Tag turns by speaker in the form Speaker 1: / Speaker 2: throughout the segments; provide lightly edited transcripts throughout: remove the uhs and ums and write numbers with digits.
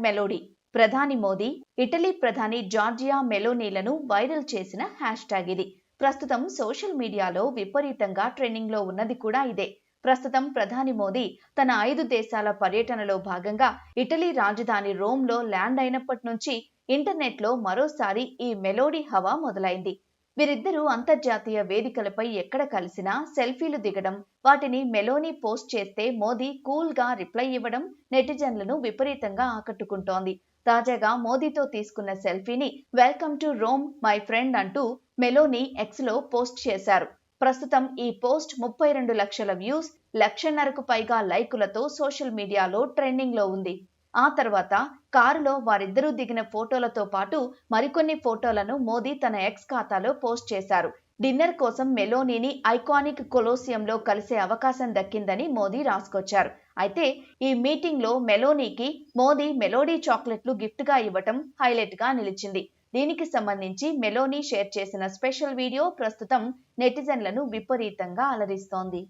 Speaker 1: Melody ప్రధాని Modi Italy ప్రధాని Georgia మెలోనీలను viral చేసిన హ్యాష్ట్యాగ్ ఇది. ప్రస్తుతం సోషల్ మీడియాలో విపరీతంగా ట్రెండింగ్ లో ఉన్నది కూడా ఇదే. ప్రస్తుతం ప్రధాని మోదీ తన 5 దేశాల పర్యటనలో భాగంగా ఇటలీ రాజధాని రోమ్లో ల్యాండ్ అయినప్పటి నుంచి ఇంటర్నెట్లో మరోసారి ఈ మెలోడీ హవా మొదలైంది. వీరిద్దరూ అంతర్జాతీయ వేదికలపై ఎక్కడ కలిసినా సెల్ఫీలు దిగడం, వాటిని మెలోనీ పోస్ట్ చేస్తే మోదీ కూల్ గా రిప్లై ఇవ్వడం నెటిజన్లను విపరీతంగా ఆకట్టుకుంటోంది. తాజాగా మోదీతో తీసుకున్న సెల్ఫీని welcome to Rome my friend అంటూ మెలోనీ ఎక్స్ లో పోస్ట్ చేశారు. ప్రస్తుతం ఈ పోస్ట్ 32 లక్షల వ్యూస్, 1,500,000కు పైగా లైకులతో సోషల్ మీడియాలో ట్రెండింగ్ లో ఉంది. ఆ తర్వాత కారులో వారిద్దరూ దిగిన ఫోటోలతో పాటు మరికొన్ని ఫోటోలను మోదీ తన ఎక్స్ ఖాతాలో పోస్ట్ చేశారు. డిన్నర్ కోసం మెలోనీని ఐకానిక్ కొలోసియంలో కలిసే అవకాశం దక్కిందని మోదీ రాసుకొచ్చారు. అయితే ఈ మీటింగ్ లో మెలోనీకి మోదీ మెలోడీ చాక్లెట్లు గిఫ్ట్ గా ఇవ్వటం హైలైట్ గా నిలిచింది. దీనికి సంబంధించి మెలోనీ షేర్ చేసిన స్పెషల్ వీడియో ప్రస్తుతం నెటిజన్లను విపరీతంగా అలరిస్తోంది.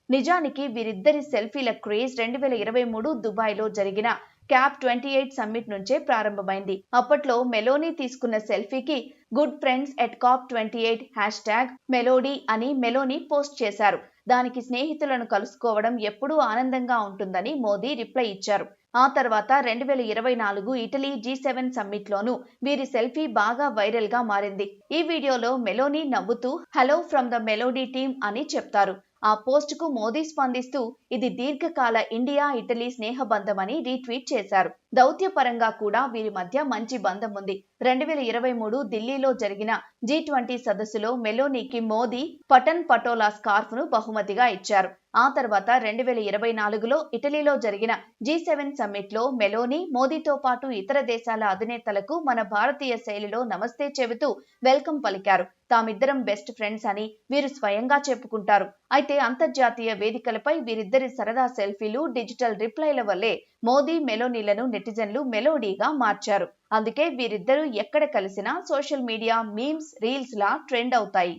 Speaker 1: నిజానికి వీరిద్దరి సెల్ఫీల క్రేజ్ 2023 దుబాయ్లో జరిగిన COP28 సమ్మిట్ నుంచే ప్రారంభమైంది. అప్పట్లో మెలోనీ తీసుకున్న సెల్ఫీకి good friends at COP28 Melodi అని మెలోనీ పోస్ట్ చేశారు. దానికి స్నేహితులను కలుసుకోవడం ఎప్పుడూ ఆనందంగా ఉంటుందని మోదీ రిప్లై ఇచ్చారు. ఆ తర్వాత 2024 ఇటలీ G7 సమ్మిట్ లోనూ వీరి సెల్ఫీ బాగా వైరల్ గా మారింది. ఈ వీడియోలో మెలోనీ నవ్వుతూ hello from the melody team అని చెప్తారు. ఆ పోస్ట్ కు మోదీ స్పందిస్తూ ఇది దీర్ఘకాల ఇండియా ఇటలీ స్నేహబంధమని రీట్వీట్ చేశారు. దౌత్యపరంగా కూడా వీరి మధ్య మంచి బంధం ఉంది. 2023 ఢిల్లీలో జరిగిన G20 సదస్సులో మెలోనీకి మోదీ పటన్ పటోలా స్కార్ఫ్ ను బహుమతిగా ఇచ్చారు. ఆ తర్వాత 2024లో ఇటలీలో జరిగిన G7 సమ్మిట్ లో మెలోనీ మోదీతో పాటు ఇతర దేశాల అధినేతలకు మన భారతీయ శైలిలో నమస్తే చెబుతూ వెల్కమ్ పలికారు. తామిద్దరం బెస్ట్ ఫ్రెండ్స్ అని వీరు స్వయంగా చెప్పుకుంటారు. అయితే అంతర్జాతీయ వేదికలపై వీరిద్దరి సరదా సెల్ఫీలు, డిజిటల్ రిప్లైల వల్లే మోదీ మెలోనీలను నెటిజన్లు మెలోడీగా మార్చారు. అందుకే వీరిద్దరూ ఎక్కడ కలిసినా సోషల్ మీడియా మీమ్స్, రీల్స్ లా ట్రెండ్ అవుతాయి.